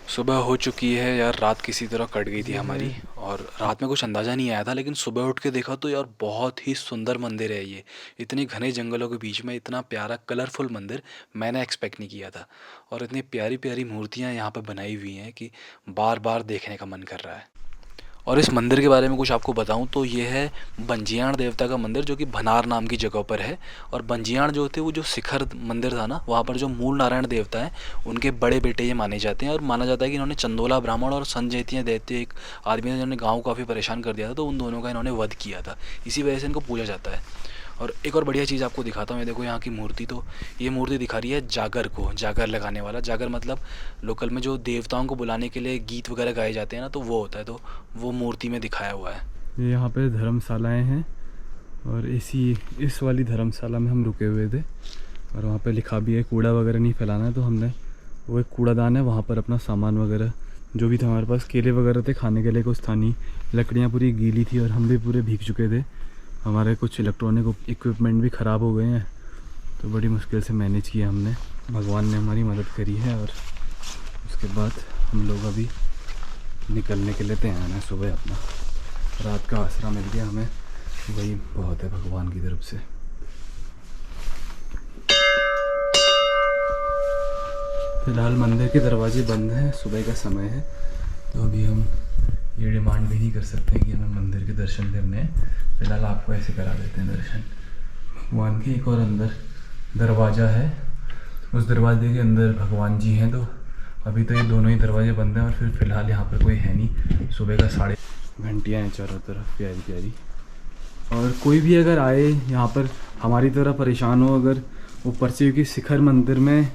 सुबह हो चुकी है यार। रात किसी तरह कट गई थी ये है। हमारी। और रात में कुछ अंदाज़ा नहीं आया था, लेकिन सुबह उठ के देखा तो यार बहुत ही सुंदर मंदिर है ये। इतने घने जंगलों के बीच में इतना प्यारा कलरफुल मंदिर मैंने एक्सपेक्ट नहीं किया था। और इतनी प्यारी प्यारी मूर्तियाँ यहाँ पे बनाई हुई हैं कि बार बार देखने का मन कर रहा है। और इस मंदिर के बारे में कुछ आपको बताऊं तो ये है बंजियाण देवता का मंदिर, जो कि भनार नाम की जगह पर है। और बंजियाण जो थे वो जो शिखर मंदिर था ना, वहाँ पर जो मूल नारायण देवता हैं उनके बड़े बेटे ये माने जाते हैं। और माना जाता है कि इन्होंने चंदोला ब्राह्मण और संजैतिया दैत्य एक आदमी था जिन्होंने गाँव को काफ़ी परेशान कर दिया था, तो उन दोनों का इन्होंने वध किया था। इसी वजह से इनको पूजा जाता है। और एक और बढ़िया चीज़ आपको दिखाता हूँ। ये देखो यहाँ की मूर्ति, तो ये मूर्ति दिखा रही है जागर को, जागर लगाने वाला। जागर मतलब लोकल में जो देवताओं को बुलाने के लिए गीत वगैरह गाए जाते हैं ना, तो वो होता है। तो वो मूर्ति में दिखाया हुआ है। ये यहाँ पे धर्मशालाएं हैं और इसी इस वाली धर्मशाला में हम रुके हुए थे। और वहाँ पे लिखा भी है कूड़ा वगैरह नहीं फैलाना है, तो हमने वो एक कूड़ादान है वहाँ पर अपना सामान वगैरह जो भी था हमारे पास, केले वगैरह थे खाने के लिए, कुछ था नहीं, लकड़ियाँ पूरी गीली थी और हम भी पूरे भीग चुके थे। हमारे कुछ इलेक्ट्रॉनिक इक्विपमेंट भी ख़राब हो गए हैं, तो बड़ी मुश्किल से मैनेज किया हमने। भगवान ने हमारी मदद करी है। और उसके बाद हम लोग अभी निकलने के लिए तैयार हैं। सुबह अपना रात का आसरा मिल गया हमें, वही बहुत है भगवान की तरफ से। फिलहाल मंदिर के दरवाजे बंद हैं, सुबह का समय है, तो अभी हम ये डिमांड भी नहीं कर सकते कि हमें मंदिर के दर्शन करने हैं। फिलहाल आपको ऐसे करा देते हैं दर्शन भगवान के। एक और अंदर दरवाज़ा है, उस दरवाजे के अंदर भगवान जी हैं। तो अभी तो ये दोनों ही दरवाजे बंद हैं और फिर फ़िलहाल यहाँ पर कोई है नहीं। सुबह का 3:30 घंटियाँ हैं चारों तरफ प्यारी प्यारी। और कोई भी अगर आए यहाँ पर हमारी तरह परेशान हो अगर, ऊपर से क्योंकि शिखर मंदिर में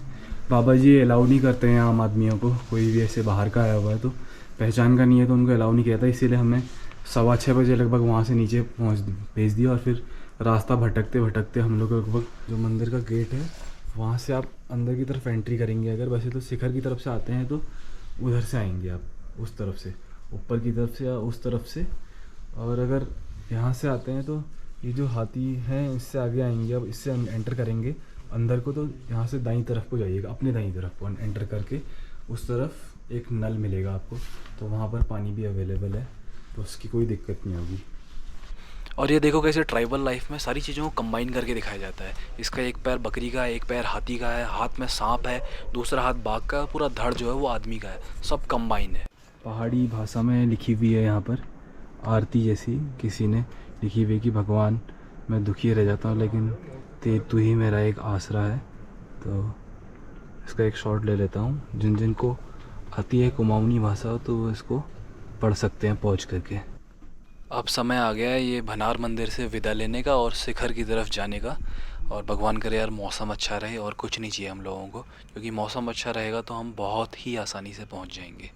बाबा जी अलाउ नहीं करते हैं आम आदमियों को, कोई भी ऐसे बाहर का आया हुआ है तो पहचान का नहीं है तो उनको अलाउ नहीं किया था। इसीलिए हमने 6:15 बजे लगभग वहाँ से नीचे भेज दिया। और फिर रास्ता भटकते भटकते हम लोग लगभग जो मंदिर का गेट है वहाँ से आप अंदर की तरफ एंट्री करेंगे अगर, वैसे तो शिखर की तरफ से आते हैं तो उधर से आएंगे आप, उस तरफ से ऊपर की तरफ से या उस तरफ से। और अगर यहाँ से आते हैं तो ये जो हाथी हैं इससे आगे आएंगे, अब इससे एंटर करेंगे अंदर को तो यहाँ से दाईं तरफ को जाइएगा, अपने दाईं तरफ को एंटर करके उस तरफ एक नल मिलेगा आपको, तो वहाँ पर पानी भी अवेलेबल है, तो उसकी कोई दिक्कत नहीं होगी। और ये देखो कैसे ट्राइबल लाइफ में सारी चीज़ों को कंबाइन करके दिखाया जाता है। इसका एक पैर बकरी का है, एक पैर हाथी का है, हाथ में सांप है, दूसरा हाथ बाघ का है, पूरा धड़ जो है वो आदमी का है, सब कंबाइन है। पहाड़ी भाषा में लिखी हुई है यहाँ पर आरती जैसी, किसी ने लिखी हुई कि भगवान मैं दुखी रह जाता हूँ लेकिन तू ही मेरा एक आसरा है। तो इसका एक शॉट ले लेता हूँ, जिन जिन को आती है कुमाऊनी भाषा तो वो इसको पढ़ सकते हैं पहुँच करके। अब समय आ गया है ये भनार मंदिर से विदा लेने का और शिखर की तरफ जाने का। और भगवान करे यार मौसम अच्छा रहे, और कुछ नहीं चाहिए हम लोगों को, क्योंकि मौसम अच्छा रहेगा तो हम बहुत ही आसानी से पहुंच जाएंगे।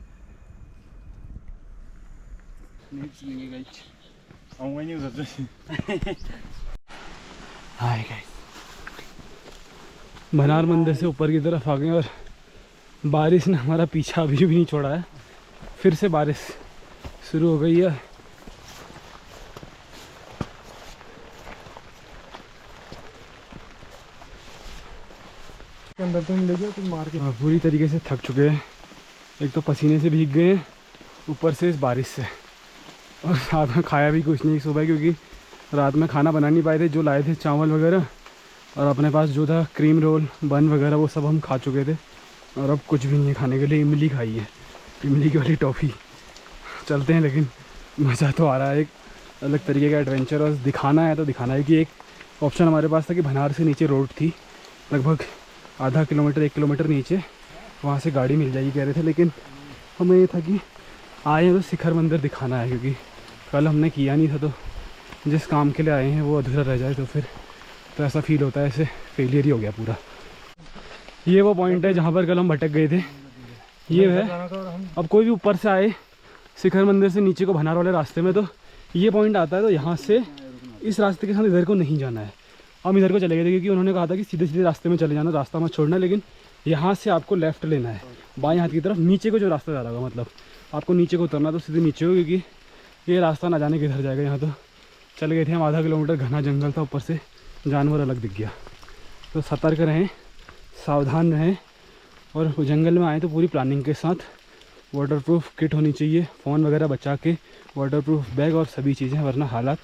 हाय गाइस, भनार मंदिर से ऊपर की तरफ आ गए और बारिश ने हमारा पीछा अभी भी नहीं छोड़ा है। फिर से बारिश शुरू हो गई है। अंदर तो नहीं ले गया तुम मार के। पूरी तरीके से थक चुके हैं, एक तो पसीने से भीग गए हैं ऊपर से इस बारिश से, और साथ में खाया भी कुछ नहीं सुबह, क्योंकि रात में खाना बना नहीं पाए थे। जो लाए थे चावल वगैरह और अपने पास जो था क्रीम रोल बन वगैरह वो सब हम खा चुके थे, और अब कुछ भी नहीं है खाने के लिए। इमली खाई है, इमली की वाली टॉफ़ी। चलते हैं, लेकिन मज़ा तो आ रहा है, एक अलग तरीके का एडवेंचर। और दिखाना है तो दिखाना है कि एक ऑप्शन हमारे पास था कि भनार से नीचे रोड थी लगभग आधा किलोमीटर 1 किलोमीटर नीचे, वहाँ से गाड़ी मिल जाएगी कह रहे थे, लेकिन हमें ये था कि आए हैं तो शिखर मंदिर दिखाना है, क्योंकि कल हमने किया नहीं था, तो जिस काम के लिए आए हैं वो अधूरा रह जाए तो फिर तो ऐसा फील होता है ऐसे फेलियर ही हो गया पूरा। ये वो पॉइंट है जहाँ पर कल हम भटक गए थे, ये है। अब कोई भी ऊपर से आए शिखर मंदिर से नीचे को भनार वाले रास्ते में, तो ये पॉइंट आता है, तो यहाँ से इस रास्ते के साथ इधर को नहीं जाना है। हम इधर को चले गए थे क्योंकि उन्होंने कहा था कि सीधे सीधे रास्ते में चले जाना, रास्ता मत छोड़ना, लेकिन यहाँ से आपको लेफ़्ट लेना है बाएं हाथ की तरफ, नीचे को जो रास्ता जा रहा होगा, मतलब आपको नीचे को उतरना तो सीधे नीचे हो, क्योंकि ये रास्ता ना जाने किधर जाएगा। यहाँ तो चल गए थे हम, आधा किलोमीटर घना जंगल था, ऊपर से जानवर अलग दिख गया। तो सतर्क रहें, सावधान रहें, और जंगल में आए तो पूरी प्लानिंग के साथ वाटरप्रूफ किट होनी चाहिए, फ़ोन वगैरह बचा के वाटरप्रूफ बैग और सभी चीज़ें, वरना हालात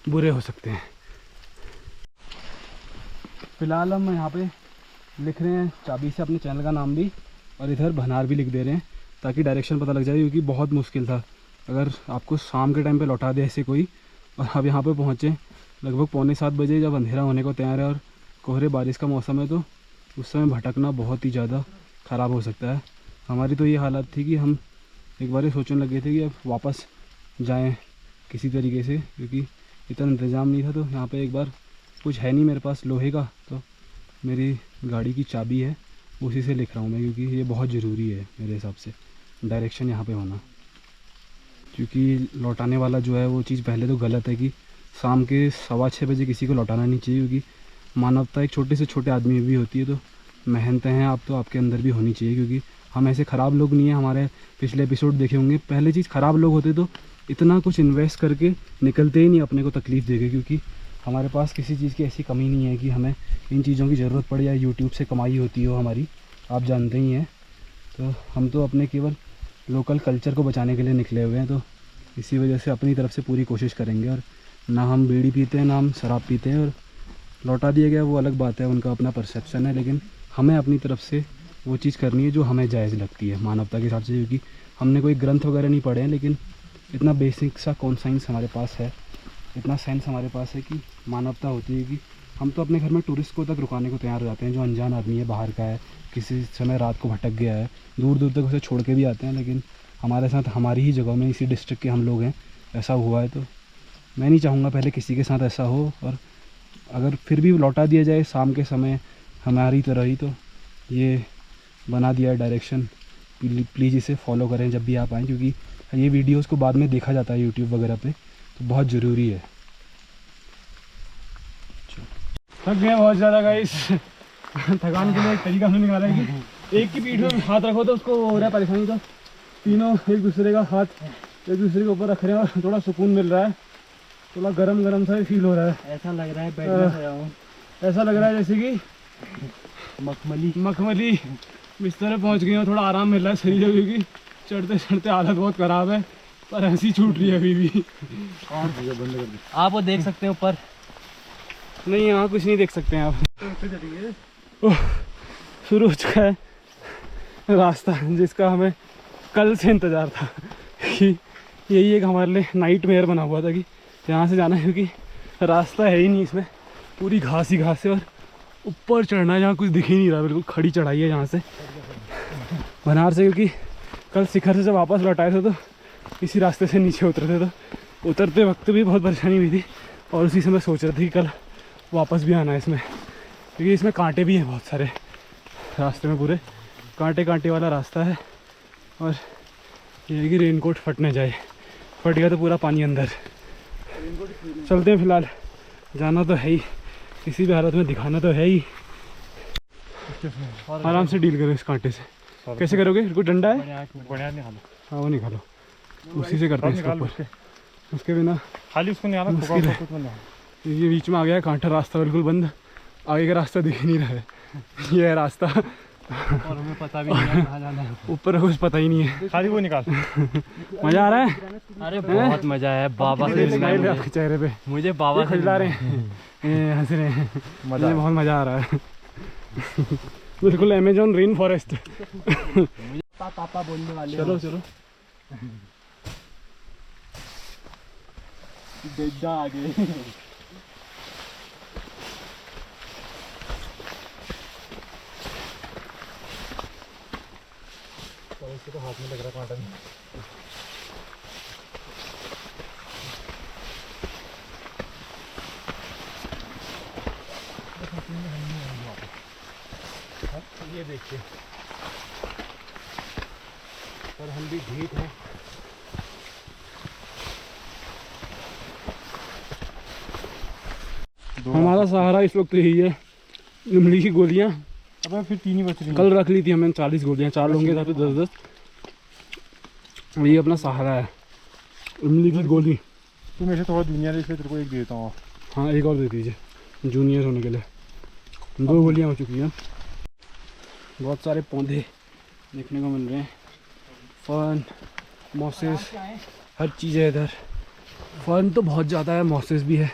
बुरे हो सकते हैं। फ़िलहाल हम यहाँ पे लिख रहे हैं चाबी से अपने चैनल का नाम भी, और इधर भनार भी लिख दे रहे हैं ताकि डायरेक्शन पता लग जाए, क्योंकि बहुत मुश्किल था अगर आपको शाम के टाइम पे लौटा दे ऐसे कोई। और अब यहाँ पे पहुँचे लगभग 6:45 बजे, जब अंधेरा होने को तैयार है और कोहरे बारिश का मौसम है, तो उस समय भटकना बहुत ही ज़्यादा ख़राब हो सकता है। हमारी तो ये हालत थी कि हम एक बार सोचने लगे थे कि अब वापस जाएं किसी तरीके से, क्योंकि इतना इंतज़ाम नहीं था। तो यहाँ पे एक बार कुछ है नहीं मेरे पास लोहे का, तो मेरी गाड़ी की चाबी है, उसी से लिख रहा हूँ मैं, क्योंकि ये बहुत ज़रूरी है मेरे हिसाब से डायरेक्शन यहाँ पे होना। क्योंकि लौटाने वाला जो है वो चीज़ पहले तो गलत है कि शाम के 6:15 बजे किसी को लौटाना नहीं चाहिए, क्योंकि मानवता एक छोटे से छोटे आदमी में भी होती है। तो मेहनतें हैं आप, तो आपके अंदर भी होनी चाहिए, क्योंकि हम ऐसे ख़राब लोग नहीं हैं। हमारे पिछले एपिसोड देखे होंगे, पहले चीज़ ख़राब लोग होते तो इतना कुछ इन्वेस्ट करके निकलते ही नहीं अपने को तकलीफ़ देके, क्योंकि हमारे पास किसी चीज़ की ऐसी कमी नहीं है कि हमें इन चीज़ों की ज़रूरत पड़े या यूट्यूब से कमाई होती हो हमारी, आप जानते ही हैं। तो हम तो अपने केवल लोकल कल्चर को बचाने के लिए निकले हुए हैं, तो इसी वजह से अपनी तरफ से पूरी कोशिश करेंगे। और ना हम बीड़ी पीते हैं, ना हम शराब पीते हैं, और लौटा दिया गया वो अलग बात है, उनका अपना परसेप्शन है, लेकिन हमें अपनी तरफ से वो चीज़ करनी है जो हमें जायज़ लगती है मानवता के हिसाब से। क्योंकि हमने कोई ग्रंथ वगैरह नहीं पढ़े हैं, लेकिन इतना बेसिक सा कॉन्साइंस हमारे पास है, इतना सेंस हमारे पास है कि मानवता होती है कि हम तो अपने घर में टूरिस्ट को तक रुकाने को तैयार हो जाते हैं, जो अनजान आदमी है, बाहर का है, किसी समय रात को भटक गया है, दूर दूर तक उसे छोड़ के भी आते हैं। लेकिन हमारे साथ हमारी ही जगह में, इसी डिस्ट्रिक्ट के हम लोग हैं, ऐसा हुआ है। तो मैं नहीं चाहूँगा पहले किसी के साथ ऐसा हो, और अगर फिर भी लौटा दिया जाए शाम के समय हमारी तरह ही, तो ये बना दिया है डायरेक्शन, प्लीज़ इसे फॉलो करें जब भी आप आएँ, क्योंकि ये वीडियोस को बाद में देखा जाता है यूट्यूब वगैरह पे, तो बहुत ज़रूरी है। थक गए बहुत ज़्यादा गाइस। थकान के लिए एक तरीका हमने निकाला है कि एक की पीठ में हाथ रखो तो उसको हो रहा है परेशानी, तो तीनों एक दूसरे का हाथ एक दूसरे के ऊपर रख रहे हैं और थोड़ा सुकून मिल रहा है, थोड़ा गरम गरम सा फील हो रहा है। ऐसा लग रहा है बेड में सोया हूँ, ऐसा लग रहा है जैसे कि मखमली बिस्तर पे पहुँच गए हो, थोड़ा आराम मिल रहा है शरीर को, क्योंकि चढ़ते चढ़ते हालत बहुत ख़राब है, पर हंसी छूट रही है अभी भी। आप वो देख सकते हैं ऊपर। नहीं, यहाँ कुछ नहीं देख सकते हैं आप। ओह, शुरू हो चुका है रास्ता जिसका हमें कल से इंतज़ार था कि यही एक हमारे लिए नाइट मेयर बना हुआ था कि यहाँ से जाना है, क्योंकि रास्ता है ही नहीं, इसमें पूरी घास ही घास है और ऊपर चढ़ना है जहाँ कुछ दिख ही नहीं रहा, बिल्कुल खड़ी चढ़ाई है यहाँ से भनार से। क्योंकि कल शिखर से जब वापस लौटाए थे तो इसी रास्ते से नीचे उतरे थे, तो उतरते वक्त भी बहुत परेशानी हुई थी, और उसी से मैं सोच रहा था कि कल वापस भी आना है इसमें, क्योंकि इसमें कांटे भी हैं बहुत सारे रास्ते में, पूरे कांटे कांटे वाला रास्ता है। और ये है कि रेनकोट फट न जाए, फट गया तो पूरा पानी अंदर। चलते हैं, फिलहाल जाना तो है ही, किसी भी हालत में दिखाना तो है ही। आराम से डील करो इस कांटे से। कैसे करोगे? कोई डंडा है? हाँ वो निकालो, उसी से करते हैं इसके ऊपर, उसके बिना खाली उसको निकालो, मुश्किल है। ये बीच में आ गया कांटा, रास्ता बिल्कुल बंद, आगे का रास्ता दिख नहीं रहा है। ये है रास्ता और हमें पता भी नहीं है कहाँ जाना है, ऊपर कुछ पता ही नहीं है। खाली वो निकाल। मज़ा आ रहा है? अरे बहुत मजा है, बाबा से मिलना है स्माइल है मुझे। आपके चेहरे पे, मुझे बाबा से खिला रहे हैं, हंस रहे हैं, मुझे बहुत मज़ा आ रहा है। बिल्कुल अमेजोन रेन फॉरेस्ट। पापा बोलने वाले। चलो चलो, बेटा आगे। तो हाथ में लग रहा कांटा। ये देखिए, पर हम भी ढीठ हैं। हमारा सहारा इस वक्त यही है, इमली की गोलियां। अब फिर 3 ही बच रही हैं। कल रख ली थी हमने 40 गोलियां, 4 लोगों के साथ 10-10। ये अपना सहारा है, इमली की गोली। तू मेरे से थोड़ा जूनियर है, इसलिए तेरे को एक देता हूँ। हाँ एक और दे दीजिए जूनियर होने के लिए। 2 गोलियां हो चुकी हैं। बहुत सारे पौधे देखने को मिल रहे हैं, फर्न, मॉसेस, हर चीज़ है इधर। फर्न तो बहुत ज़्यादा है, मॉसेस भी है।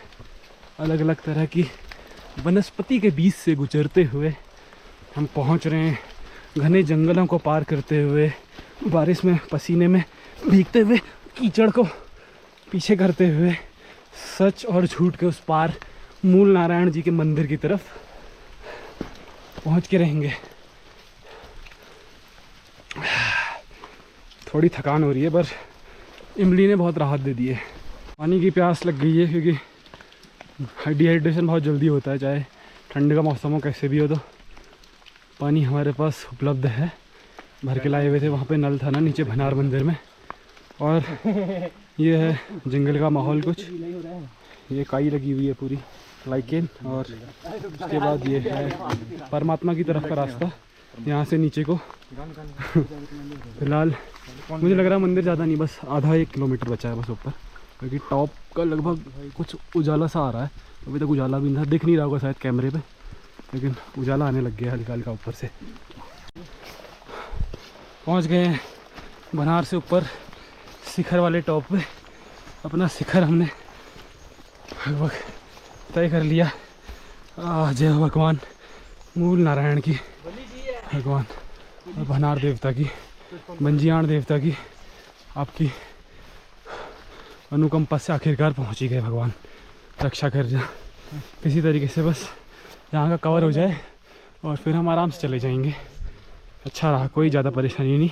अलग अलग तरह की वनस्पति के बीच से गुजरते हुए हम पहुंच रहे हैं, घने जंगलों को पार करते हुए, बारिश में पसीने में भीगते हुए, कीचड़ को पीछे करते हुए, सच और झूठ के उस पार मूल नारायण जी के मंदिर की तरफ पहुंच के रहेंगे। थोड़ी थकान हो रही है, पर इमली ने बहुत राहत दे दी है। पानी की प्यास लग गई है, क्योंकि डिहाइड्रेशन बहुत जल्दी होता है, चाहे ठंड का मौसम हो कैसे भी हो। तो पानी हमारे पास उपलब्ध है, भर के लाए हुए थे। वहाँ पे नल था ना नीचे भनार मंदिर में। और ये है जंगल का माहौल कुछ, ये काई लगी हुई है पूरी, लाइकेन। और उसके बाद ये है परमात्मा की तरफ का रास्ता, यहाँ से नीचे को। फिलहाल मुझे लग रहा है मंदिर ज़्यादा नहीं, बस आधा 1 किलोमीटर बचा है बस ऊपर, क्योंकि टॉप का लगभग कुछ उजाला सा आ रहा है। अभी तक उजाला भी नहीं था, दिख नहीं रहा होगा शायद कैमरे पे, लेकिन उजाला आने लग गया हल्का हल्का ऊपर से। पहुंच गए हैं भनार से ऊपर शिखर वाले टॉप पे। अपना शिखर हमने लगभग तय कर लिया। जय हो भगवान मूल नारायण की, भगवान और भनार देवता की, बंजियाण देवता की, आपकी अनुकंपा से आखिरकार पहुंच ही गए। भगवान रक्षा कर जा किसी तरीके से, बस यहाँ का कवर हो जाए और फिर हम आराम से चले जाएंगे। अच्छा रहा, कोई ज़्यादा परेशानी नहीं,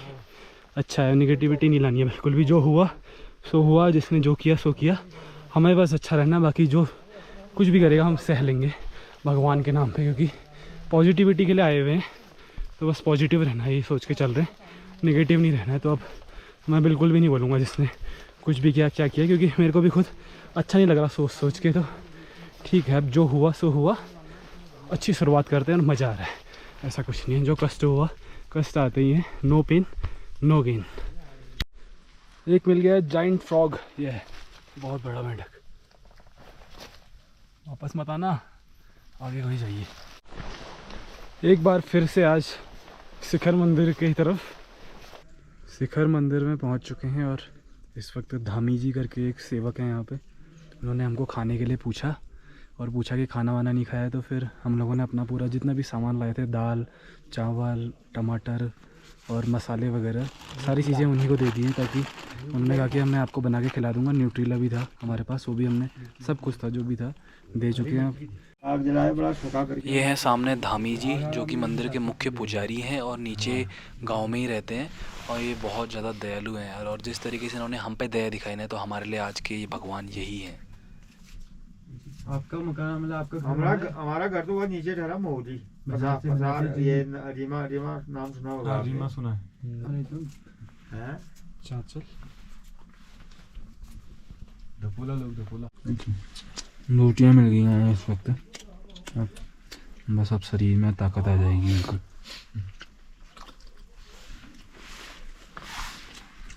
अच्छा है। निगेटिविटी नहीं लानी है बिल्कुल भी। जो हुआ सो हुआ, जिसने जो किया सो किया। हमें बस अच्छा रहना, बाकी जो कुछ भी करेगा हम सह लेंगे भगवान के नाम पे, क्योंकि पॉजिटिविटी के लिए आए हुए हैं। तो बस पॉजिटिव रहना है, ये सोच के चल रहे हैं, नेगेटिव नहीं रहना है। तो अब मैं बिल्कुल भी नहीं बोलूँगा जिसने कुछ भी किया क्या किया, क्योंकि मेरे को भी खुद अच्छा नहीं लग रहा सोच सोच के। तो ठीक है, अब जो हुआ सो हुआ, अच्छी शुरुआत करते हैं और मज़ा आ रहा है। ऐसा कुछ नहीं है, जो कष्ट हुआ कष्ट आते ही हैं, नो पेन नो गेन। एक मिल गया जाइंट फ्रॉग, ये है बहुत बड़ा मेंढक। वापस मत आना, आगे वहीं जाइए। एक बार फिर से आज शिखर मंदिर की तरफ, शिखर मंदिर में पहुंच चुके हैं। और इस वक्त धामी जी करके एक सेवक हैं यहाँ पे, उन्होंने हमको खाने के लिए पूछा और पूछा कि खाना वाना नहीं खाया। तो फिर हम लोगों ने अपना पूरा जितना भी सामान लाए थे, दाल चावल टमाटर और मसाले वगैरह, सारी चीज़ें उन्हीं को दे दी हैं, ताकि उन्होंने कहा कि मैं आपको बना के खिला दूंगा। न्यूट्रीला भी था हमारे पास, वो भी हमने सब कुछ था जो भी था दे चुके हैं। आग जलाए बड़ा छोटा करके। ये हैं सामने धामी जी, जो कि मंदिर के मुख्य पुजारी हैं और नीचे गांव में ही रहते हैं। और ये बहुत ज़्यादा दयालु हैं यार, और जिस तरीके से इन्होंने हम पे दया दिखाई ना, तो हमारे लिए आज के ये भगवान यही हैं। आपका मकान मतलब आपका हमारा घर तो वो नीचे ठहरा मोदी पसार ये रीमा रीमा नाम सुना होगा। रीमा सुना है। चाचल धपोला लोग धपोला। रोटियाँ मिल गई हैं इस वक्त, बस अब शरीर में ताकत आ जाएगी बिल्कुल।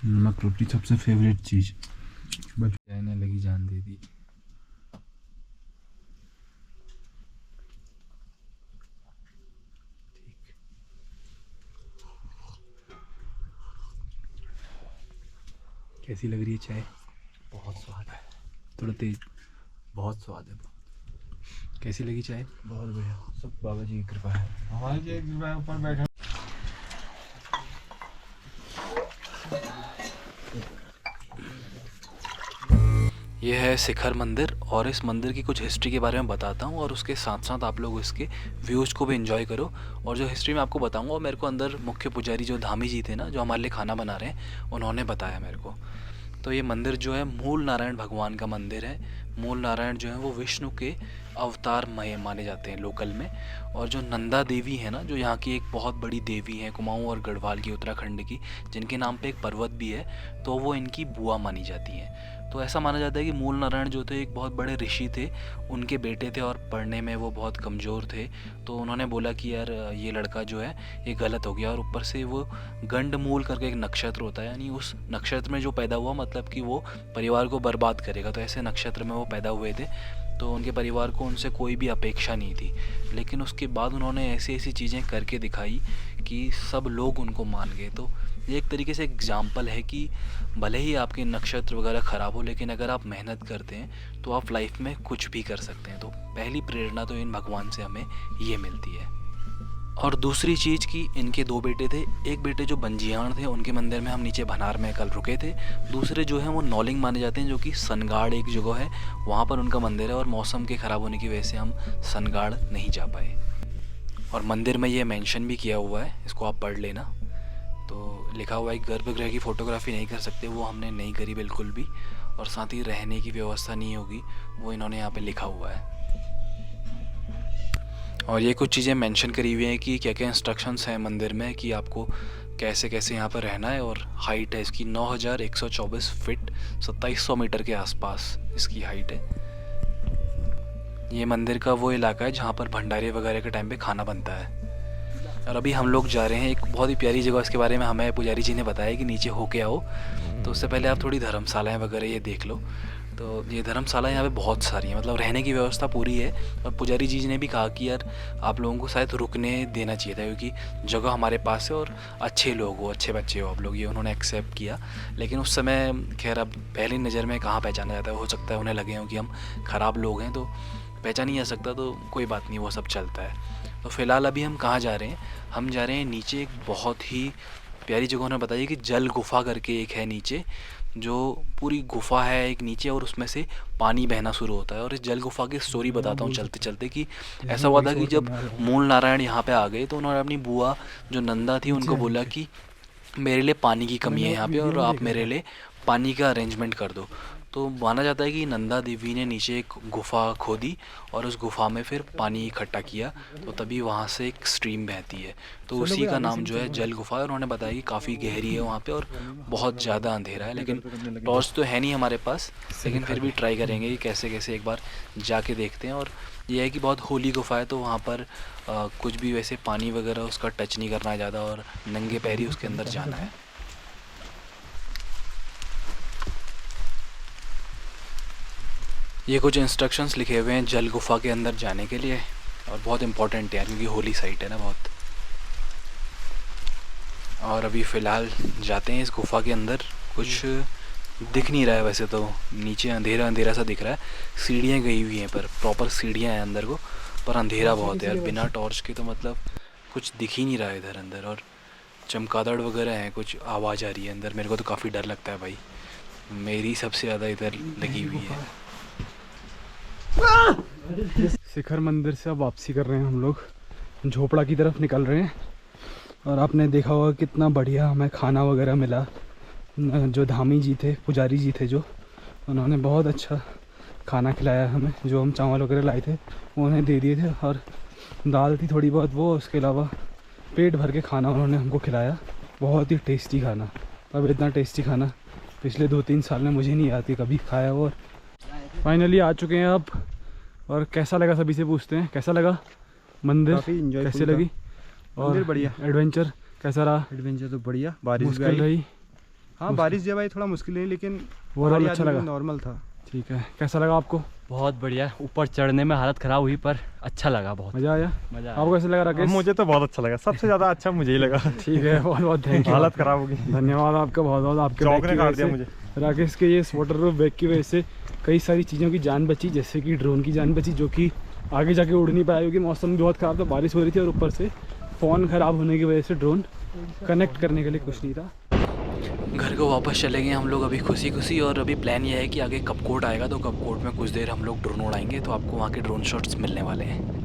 नमक रोटी सबसे फेवरेट चीज़, बचाने लगी जान दे दी। कैसी लग रही है चाय? बहुत स्वाद है, थोड़ा तेज। बहुत स्वाद है। कैसी लगी चाय? बहुत बढ़िया, सब बाबा जी की कृपा है। हमारी जी कृपा है, ऊपर बैठा। ये है शिखर मंदिर, और इस मंदिर की कुछ हिस्ट्री के बारे में बताता हूँ, और उसके साथ साथ आप लोग इसके व्यूज़ को भी एंजॉय करो। और जो हिस्ट्री मैं आपको बताऊँगा, वो मेरे को अंदर मुख्य पुजारी जो धामी जी थे ना, जो हमारे लिए खाना बना रहे हैं, उन्होंने बताया मेरे को। तो ये मंदिर जो है मूल नारायण भगवान का मंदिर है। मूल नारायण जो है वो विष्णु के अवतार माने जाते हैं लोकल में। और जो नंदा देवी है ना, जो यहाँ की एक बहुत बड़ी देवी है, कुमाऊँ और गढ़वाल की, उत्तराखंड की, जिनके नाम पे एक पर्वत भी है, तो वो इनकी बुआ मानी जाती हैं। तो ऐसा माना जाता है कि मूल नारायण जो थे एक बहुत बड़े ऋषि थे, उनके बेटे थे, और पढ़ने में वो बहुत कमज़ोर थे। तो उन्होंने बोला कि यार ये लड़का जो है ये गलत हो गया। और ऊपर से वो गंडमूल करके एक नक्षत्र होता है, यानी उस नक्षत्र में जो पैदा हुआ, मतलब कि वो परिवार को बर्बाद करेगा। तो ऐसे नक्षत्र में वो पैदा हुए थे, तो उनके परिवार को उनसे कोई भी अपेक्षा नहीं थी। लेकिन उसके बाद उन्होंने ऐसी ऐसी चीज़ें करके दिखाई कि सब लोग उनको मान गए। तो ये एक तरीके से एग्जाम्पल है कि भले ही आपके नक्षत्र वगैरह ख़राब हो, लेकिन अगर आप मेहनत करते हैं तो आप लाइफ में कुछ भी कर सकते हैं। तो पहली प्रेरणा तो इन भगवान से हमें ये मिलती है। और दूसरी चीज़ कि इनके 2 बेटे थे। एक बेटे जो बंजियाण थे, उनके मंदिर में हम नीचे भनार में कल रुके थे। दूसरे जो हैं वो नौलिंग माने जाते हैं, जो कि सनगाड़ एक जगह है, वहाँ पर उनका मंदिर है। और मौसम के ख़राब होने की वजह से हम सनगाड़ नहीं जा पाए। और मंदिर में ये मेंशन भी किया हुआ है, इसको आप पढ़ लेना। तो लिखा हुआ है गर्भगृह की फ़ोटोग्राफी नहीं कर सकते, वो हमने नहीं करी बिल्कुल भी। और साथ ही रहने की व्यवस्था नहीं होगी, वो इन्होंने यहाँ पे लिखा हुआ है। और ये कुछ चीज़ें मेंशन करी हुई हैं कि क्या क्या इंस्ट्रक्शंस हैं मंदिर में, कि आपको कैसे कैसे यहाँ पर रहना है। और हाइट है इसकी 9124 फीट, 2700 मीटर के आसपास इसकी हाइट है। ये मंदिर का वो इलाका है जहाँ पर भंडारे वगैरह के टाइम पे खाना बनता है। और अभी हम लोग जा रहे हैं एक बहुत ही प्यारी जगह, इसके बारे में हमें पुजारी जी ने बताया कि नीचे होके आओ। तो उससे पहले आप थोड़ी धर्मशालाएँ वगैरह ये देख लो। तो ये धर्मशाला यहाँ पे बहुत सारी हैं, मतलब रहने की व्यवस्था पूरी है। और पुजारी जी ने भी कहा कि यार आप लोगों को शायद रुकने देना चाहिए था, क्योंकि जगह हमारे पास है और अच्छे लोग हो, अच्छे बच्चे हो आप लोग, ये उन्होंने एक्सेप्ट किया। लेकिन उस समय खैर अब पहली नज़र में कहाँ पहचाना जाता है, हो सकता है उन्हें लगे हो कि हम ख़राब लोग हैं, तो पहचान नहीं आ सकता। तो कोई बात नहीं, वो सब चलता है। तो फ़िलहाल अभी हम कहाँ जा रहे हैं, हम जा रहे हैं नीचे एक बहुत ही प्यारी जगह उन्होंने बताई कि जल गुफ़ा करके एक है नीचे, जो पूरी गुफ़ा है एक नीचे, और उसमें से पानी बहना शुरू होता है। और इस जल गुफ़ा की स्टोरी बताता हूँ चलते चलते कि ऐसा हुआ था कि जब मूल नारायण यहाँ पे आ गए तो उन्होंने अपनी बुआ जो नंदा थी उनको बोला कि मेरे लिए पानी की कमी है यहाँ पे, और आप मेरे लिए पानी का अरेंजमेंट कर दो। तो माना जाता है कि नंदा देवी ने नीचे एक गुफ़ा खोदी और उस गुफ़ा में फिर पानी इकट्ठा किया, तो तभी वहाँ से एक स्ट्रीम बहती है। तो उसी का नाम जो है जल गुफ़ा है। और उन्होंने बताया कि काफ़ी गहरी है वहाँ पे और बहुत ज़्यादा अंधेरा है, लेकिन टॉर्च तो है नहीं हमारे पास, लेकिन फिर भी ट्राई करेंगे कि कैसे कैसे एक बार जाके देखते हैं। और ये है कि बहुत होली गुफ़ा है, तो वहाँ पर कुछ भी वैसे पानी वगैरह उसका टच नहीं करना है ज़्यादा, और नंगे पैर ही उसके अंदर जाना है। ये कुछ इंस्ट्रक्शंस लिखे हुए हैं जल गुफ़ा के अंदर जाने के लिए, और बहुत इम्पोर्टेंट है क्योंकि होली साइट है ना बहुत। और अभी फ़िलहाल जाते हैं इस गुफ़ा के अंदर। कुछ दिख नहीं रहा है वैसे तो, नीचे अंधेरा अंधेरा सा दिख रहा है। सीढ़ियाँ गई हुई हैं, पर प्रॉपर सीढ़ियाँ हैं अंदर को, पर अंधेरा बहुत है यार। बिना टॉर्च के तो मतलब कुछ दिख ही नहीं रहा है इधर अंदर। और चमगादड़ वगैरह हैं, कुछ आवाज़ आ रही है अंदर। मेरे को तो काफ़ी डर लगता है भाई, मेरी सबसे ज़्यादा इधर लगी हुई है। शिखर मंदिर से अब वापसी कर रहे हैं हम लोग, झोपड़ा की तरफ निकल रहे हैं। और आपने देखा होगा कितना बढ़िया हमें खाना वगैरह मिला। जो धामी जी थे, पुजारी जी थे जो, उन्होंने बहुत अच्छा खाना खिलाया हमें। जो हम चावल वगैरह लाए थे वो उन्हें दे दिए थे, और दाल थी थोड़ी बहुत वो, उसके अलावा पेट भर के खाना उन्होंने हमको खिलाया। बहुत ही टेस्टी खाना। अब इतना टेस्टी खाना पिछले 2-3 साल में मुझे नहीं आती कभी खाया हो। और फाइनली आ चुके हैं अब। और कैसा लगा सभी से पूछते हैं, कैसा लगा मंदिर, कैसे लगी और बढ़िया। एडवेंचर कैसा रहा? एडवेंचर तो बढ़िया, बारिश मुश्किल रही? हाँ बारिश जब आई थोड़ा मुश्किल नहीं, लेकिन ओवरऑल अच्छा लगा, नॉर्मल था। ठीक है। कैसा लगा आपको? बहुत बढ़िया। ऊपर चढ़ने में हालत ख़राब हुई पर अच्छा लगा, बहुत मज़ा आया। मज़ा आपको कैसा लगा राकेश? मुझे तो बहुत अच्छा लगा, सबसे ज़्यादा अच्छा मुझे ही लगा। ठीक है, बहुत बहुत थैंक यू। हालत ख़राब होगी। धन्यवाद आपका बहुत बहुत। आपके चौक बैग ने की काट वजह दिया से, मुझे। राकेश के ये वाटर प्रूफ बैग की वजह से कई सारी चीज़ों की जान बची, जैसे कि ड्रोन की जान बची, जो कि आगे जाके उड़ नहीं पाया क्योंकि मौसम बहुत ख़राब था, बारिश हो रही थी, और ऊपर से फ़ोन ख़राब होने की वजह से ड्रोन कनेक्ट करने के लिए कुछ नहीं था। घर को वापस चले गए हम लोग अभी खुशी खुशी। और अभी प्लान ये है कि आगे कपकोट आएगा, तो कपकोट में कुछ देर हम लोग ड्रोन उड़ाएंगे, तो आपको वहाँ के ड्रोन शॉट्स मिलने वाले हैं।